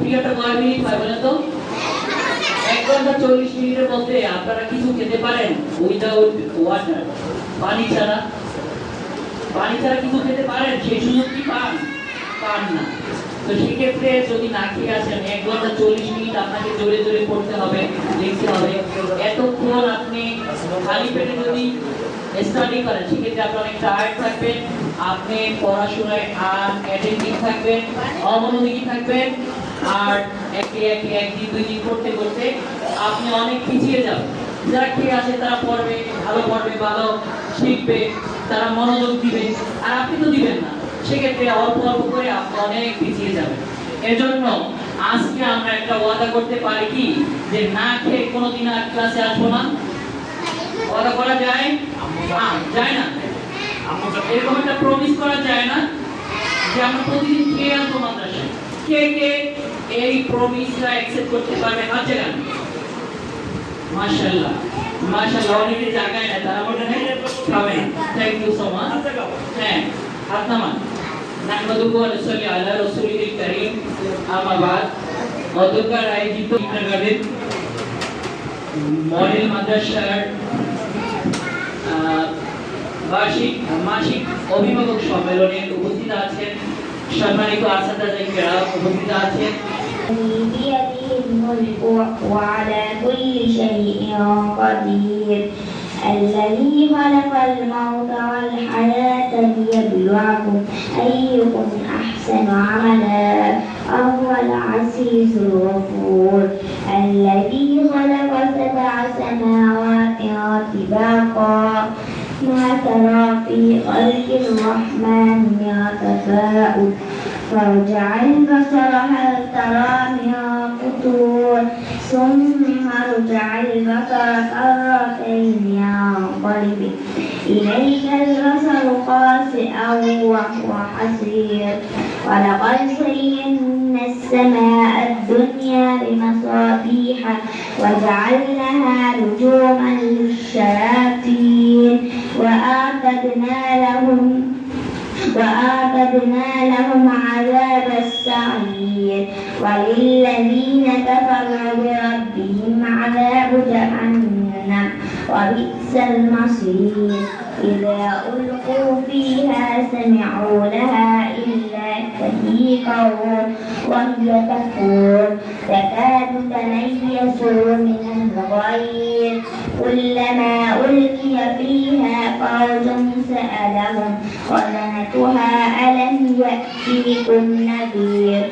পিরিয়ডটা কয় মিনিট হয় বলেন তো? 1 ঘন্টা 40 মিনিটের মধ্যে আপনারা কিছু খেতে পারেন উইদাউট ওয়াটার, পানি ছাড়া? পানি ছাড়া কিছু খেতে পারেন? সেই সুযোগ কি পান? পান না। তো সেক্ষেত্রে যদি না খেয়ে আসেন 1 ঘন্টা 40 মিনিট আপনাকে জোরে জোরে পড়তে হবে, লিখতে হবে। এতক্ষণ আপনি খালি পেটে যদি স্টাডি করেন সেক্ষেত্রে আপনি অনেক টায়ার্ড থাকবেন, আপনি পড়াশোনায় আর অ্যাটেন্টিভ থাকবেন, অমনোযোগী থাকবেন, আর একে একে একদিন 2 দিন করতে করতে আপনি অনেক পিছিয়ে যাবেন। যারা খেয়ে আসে তারা পড়বে, ভালো শিখবে, তারা মনোযোগ দিবে, আর আপনি তো দিবেন না। সেক্ষেত্রে অল্প অল্প করে আপনি অনেক পিছিয়ে যাবেন। এজন্য আজকে আমরা একটা ওয়াদা করতে পারি কি, যে না খেয়ে কোনোদিন আর ক্লাসে আসবো না। ওয়াদা করা যায়? যায় না। এরকম একটা প্রমিস করা যায় না যে আমরা প্রতিদিন খেয়ে আসবো মাদ্রাসায়। কে কে এই প্রমিসটা অ্যাকসেপ্ট করতে পারবে? হাত জাগান। মাশাআল্লাহ মাশাআল্লাহ, অনেকে জায়গায় না, তারা বলে না খাবে না। Thank you so much. হ্যাঁ, হাত নামান। নাহমাদুহু ওয়া নুসাল্লি আলা রাসূলিল কারীম, আম্মা বাদ। অধ্যক্ষ আয়োজিত কিন্ডারগার্টেন মডেল মাদ্রাসার মাসিক অভিভাবক সম্মেলনে উপস্থিত আছেন সম্মানিত আসাদায়ে কেরাম, উপস্থিত আছেন। بيده الملك وعلى كل شيء قدير الذي خلق الموت والحياة ليبلوكم أيكم أحسن عملا وهو العزيز الغفور الذي خلق 7 سماوات طباقا ما ترى في خلق الرحمن من تفاؤل فارجع البصر هل ترى من فطور ثم ارجع البصر كرتين ينقلب إليك البصر خاسئا وهو حسير ولقد زينا السماء الدنيا بمصابيح وجعلناها رجوما للشياطين وأعتدنا لهم عذاب السعير وللذين كفروا بربهم عذاب جهنم وبئس المصير إذا ألقوا فيها سمعوا لها إلا شهيقا وهي تفور تكاد تميز من الغيظ كلما ألقي فيها فوج سألهم خزنتها ألم يأتيكم نذير